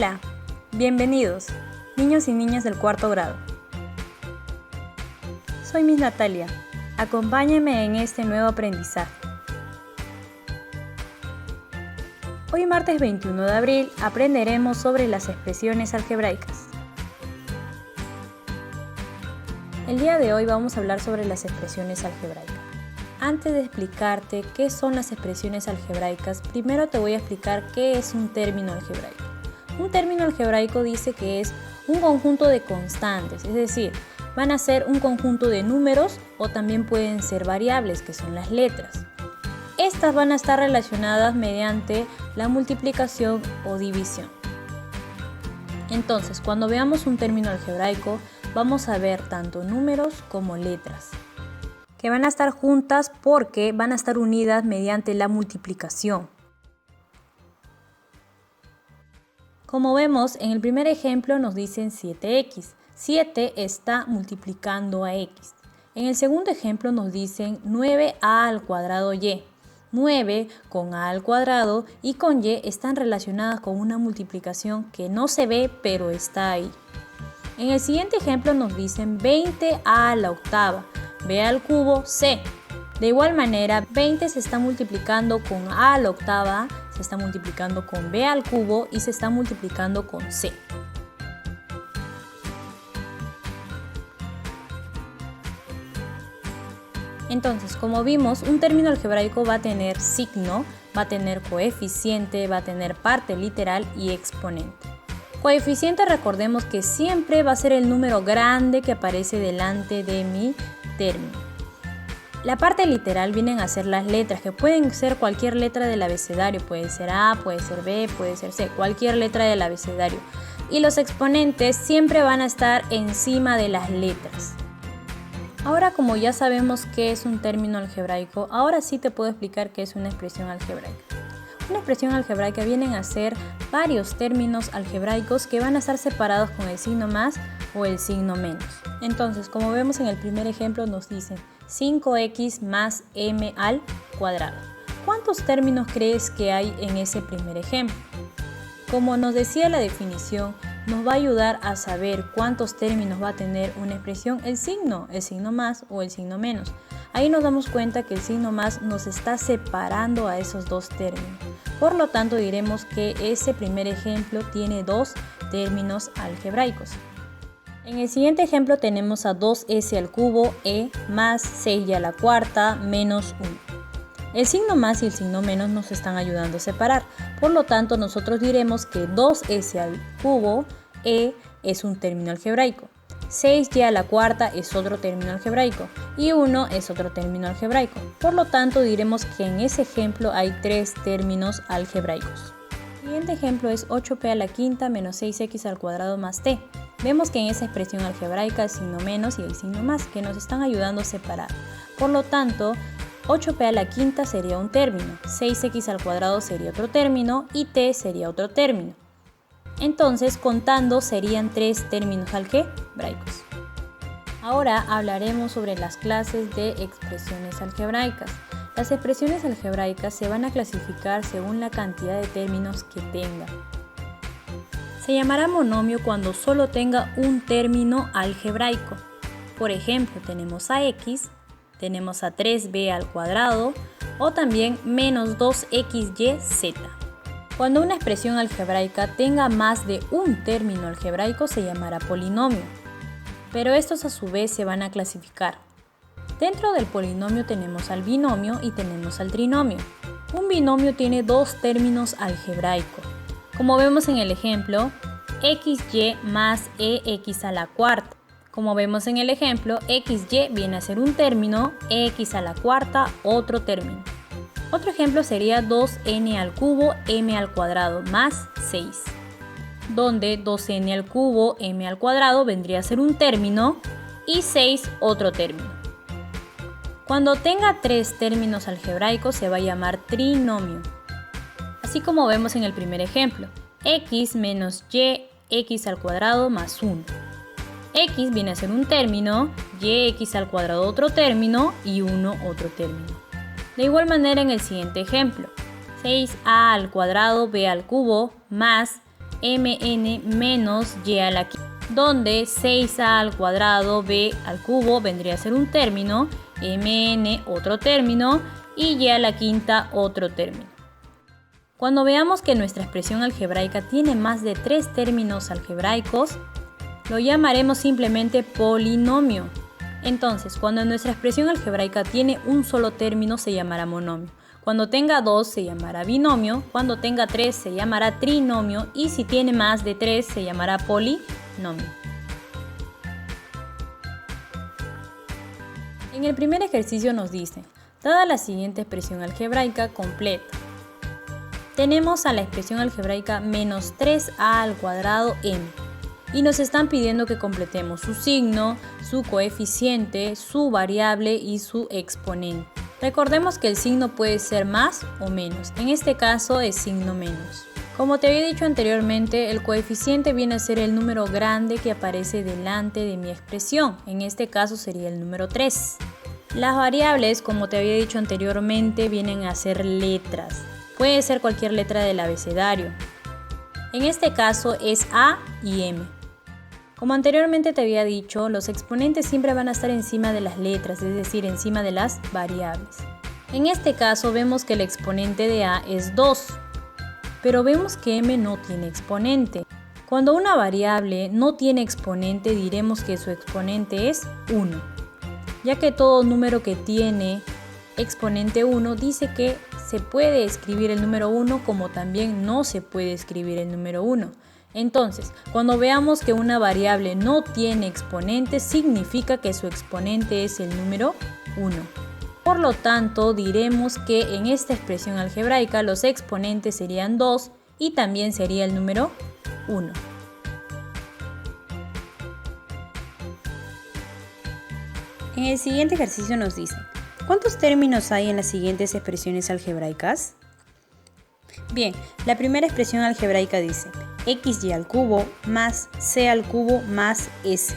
Hola, bienvenidos, niños y niñas del cuarto grado. Soy Miss Natalia. Acompáñenme en este nuevo aprendizaje. Hoy martes 21 de abril aprenderemos sobre las expresiones algebraicas. El día de hoy vamos a hablar sobre las expresiones algebraicas. Antes de explicarte qué son las expresiones algebraicas, primero te voy a explicar qué es un término algebraico. Un término algebraico dice que es un conjunto de constantes, es decir, van a ser un conjunto de números o también pueden ser variables, que son las letras. Estas van a estar relacionadas mediante la multiplicación o división. Entonces, cuando veamos un término algebraico, vamos a ver tanto números como letras, que van a estar juntas porque van a estar unidas mediante la multiplicación. Como vemos, en el primer ejemplo nos dicen 7x. 7 está multiplicando a x. En el segundo ejemplo nos dicen 9a al cuadrado y. 9 con a al cuadrado y con y están relacionadas con una multiplicación que no se ve, pero está ahí. En el siguiente ejemplo nos dicen 20a a la octava. b al cubo, c. De igual manera, 20 se está multiplicando con a la octava, se está multiplicando con b al cubo y se está multiplicando con c. Entonces, como vimos, un término algebraico va a tener signo, va a tener coeficiente, va a tener parte literal y exponente. Coeficiente, recordemos que siempre va a ser el número grande que aparece delante de mi término. La parte literal vienen a ser las letras, que pueden ser cualquier letra del abecedario, puede ser A, puede ser B, puede ser C, cualquier letra del abecedario. Y los exponentes siempre van a estar encima de las letras. Ahora, como ya sabemos qué es un término algebraico, ahora sí te puedo explicar qué es una expresión algebraica. Una expresión algebraica vienen a ser varios términos algebraicos que van a estar separados con el signo más o el signo menos. Entonces, como vemos en el primer ejemplo, nos dicen 5x más m al cuadrado. ¿Cuántos términos crees que hay en ese primer ejemplo? Como nos decía la definición, nos va a ayudar a saber cuántos términos va a tener una expresión el signo más o el signo menos. Ahí nos damos cuenta que el signo más nos está separando a esos dos términos. Por lo tanto, diremos que ese primer ejemplo tiene dos términos algebraicos. En el siguiente ejemplo tenemos a 2s al cubo e más 6y a la cuarta menos 1. El signo más y el signo menos nos están ayudando a separar. Por lo tanto, nosotros diremos que 2s al cubo e es un término algebraico. 6y a la cuarta es otro término algebraico y 1 es otro término algebraico. Por lo tanto, diremos que en ese ejemplo hay tres términos algebraicos. El siguiente ejemplo es 8p a la quinta menos 6x al cuadrado más t. Vemos que en esa expresión algebraica el signo menos y el signo más que nos están ayudando a separar. Por lo tanto, 8p a la quinta sería un término, 6x al cuadrado sería otro término y t sería otro término. Entonces, contando serían tres términos algebraicos. Ahora hablaremos sobre las clases de expresiones algebraicas. Las expresiones algebraicas se van a clasificar según la cantidad de términos que tengan. Se llamará monomio cuando solo tenga un término algebraico. Por ejemplo, tenemos a x, tenemos a 3b al cuadrado o también menos 2xyz. Cuando una expresión algebraica tenga más de un término algebraico se llamará polinomio, pero estos a su vez se van a clasificar. Dentro del polinomio tenemos al binomio y tenemos al trinomio. Un binomio tiene dos términos algebraicos. Como vemos en el ejemplo, xy más ex a la cuarta. Como vemos en el ejemplo, xy viene a ser un término, x a la cuarta otro término. Otro ejemplo sería 2n al cubo m al cuadrado más 6, donde 2n al cubo m al cuadrado vendría a ser un término y 6 otro término. Cuando tenga tres términos algebraicos se va a llamar trinomio. Así como vemos en el primer ejemplo, x menos y x al cuadrado más 1. X viene a ser un término, yx al cuadrado otro término y 1 otro término. De igual manera en el siguiente ejemplo, 6a al cuadrado b al cubo más mn menos y a la quinta, donde 6a al cuadrado b al cubo vendría a ser un término, mn otro término y y a la quinta otro término. Cuando veamos que nuestra expresión algebraica tiene más de 3 términos algebraicos, lo llamaremos simplemente polinomio. Entonces, cuando nuestra expresión algebraica tiene un solo término se llamará monomio. Cuando tenga 2 se llamará binomio, cuando tenga 3 se llamará trinomio y si tiene más de 3 se llamará polinomio. En el primer ejercicio nos dice, dada la siguiente expresión algebraica completa, tenemos a la expresión algebraica menos 3a al cuadrado m y nos están pidiendo que completemos su signo, su coeficiente, su variable y su exponente. Recordemos que el signo puede ser más o menos, en este caso es signo menos. Como te había dicho anteriormente, el coeficiente viene a ser el número grande que aparece delante de mi expresión, en este caso sería el número 3. Las variables, como te había dicho anteriormente, vienen a ser letras. Puede ser cualquier letra del abecedario. En este caso es A y M. Como anteriormente te había dicho, los exponentes siempre van a estar encima de las letras, es decir, encima de las variables. En este caso vemos que el exponente de A es 2, pero vemos que M no tiene exponente. Cuando una variable no tiene exponente, diremos que su exponente es 1, ya que todo número que tiene exponente 1 dice que se puede escribir el número 1 como también no se puede escribir el número 1. Entonces, cuando veamos que una variable no tiene exponente, significa que su exponente es el número 1. Por lo tanto, diremos que en esta expresión algebraica los exponentes serían 2 y también sería el número 1. En el siguiente ejercicio nos dice, ¿cuántos términos hay en las siguientes expresiones algebraicas? Bien, la primera expresión algebraica dice xy al cubo más c al cubo más s.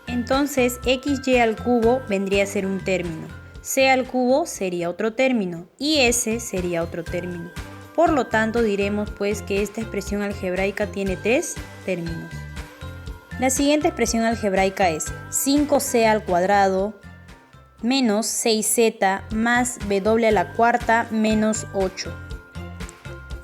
Entonces xy al cubo vendría a ser un término, c al cubo sería otro término y s sería otro término. Por lo tanto diremos pues que esta expresión algebraica tiene 3 términos. La siguiente expresión algebraica es 5c al cuadrado menos 6z más w a la cuarta menos 8.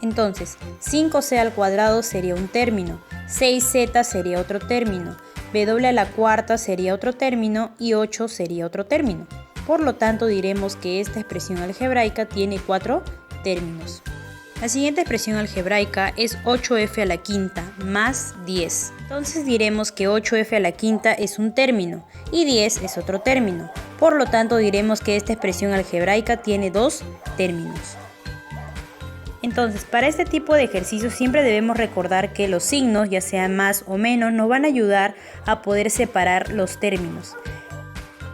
Entonces, 5c al cuadrado sería un término, 6z sería otro término, w a la cuarta sería otro término y 8 sería otro término. Por lo tanto, diremos que esta expresión algebraica tiene 4 términos. La siguiente expresión algebraica es 8f a la quinta más 10. Entonces diremos que 8f a la quinta es un término y 10 es otro término. Por lo tanto, diremos que esta expresión algebraica tiene 2 términos. Entonces, para este tipo de ejercicios siempre debemos recordar que los signos, ya sean más o menos, nos van a ayudar a poder separar los términos.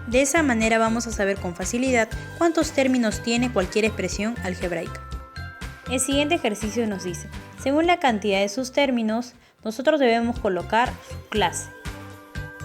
De esa manera vamos a saber con facilidad cuántos términos tiene cualquier expresión algebraica. El siguiente ejercicio nos dice, según la cantidad de sus términos, nosotros debemos colocar su clase.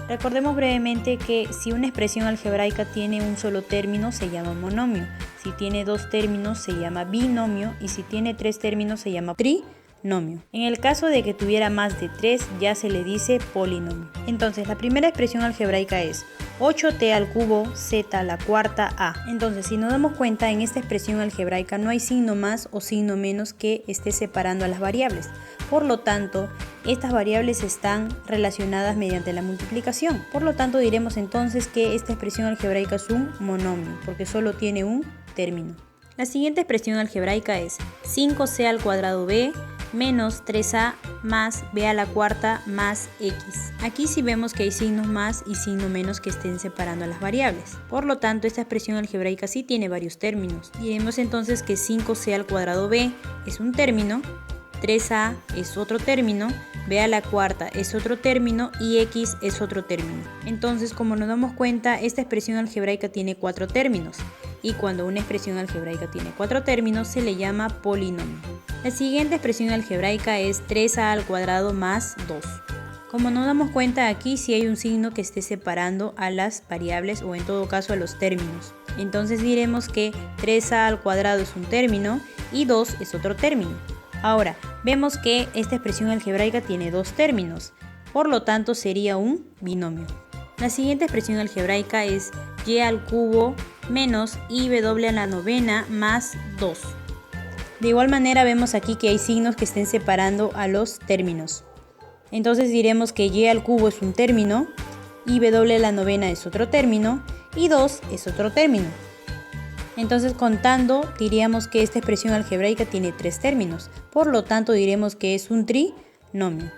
Recordemos brevemente que si una expresión algebraica tiene un solo término se llama monomio, si tiene 2 términos se llama binomio y si tiene 3 términos se llama trinomio. En el caso de que tuviera más de 3 ya se le dice polinomio. Entonces la primera expresión algebraica es 8t al cubo z a la cuarta a. Entonces si nos damos cuenta en esta expresión algebraica no hay signo más o signo menos que esté separando a las variables. Por lo tanto, estas variables están relacionadas mediante la multiplicación. Por lo tanto, diremos entonces que esta expresión algebraica es un monomio, porque solo tiene un término. La siguiente expresión algebraica es 5c al cuadrado b menos 3a más b a la cuarta más x. Aquí sí vemos que hay signos más y signo menos que estén separando a las variables. Por lo tanto, esta expresión algebraica sí tiene varios términos. Diremos entonces que 5c al cuadrado b es un término, 3a es otro término, b a la cuarta es otro término y x es otro término. Entonces, como nos damos cuenta, esta expresión algebraica tiene 4 términos. Y cuando una expresión algebraica tiene 4 términos se le llama polinomio. La siguiente expresión algebraica es 3a al cuadrado más 2. Como nos damos cuenta, aquí sí hay un signo que esté separando a las variables o en todo caso a los términos. Entonces diremos que 3a al cuadrado es un término y 2 es otro término. Ahora, vemos que esta expresión algebraica tiene dos términos, por lo tanto sería un binomio. La siguiente expresión algebraica es y al cubo menos iw a la novena más 2. De igual manera vemos aquí que hay signos que estén separando a los términos. Entonces diremos que y al cubo es un término, iw a la novena es otro término y 2 es otro término. Entonces contando diríamos que esta expresión algebraica tiene tres términos, por lo tanto diremos que es un trinomio.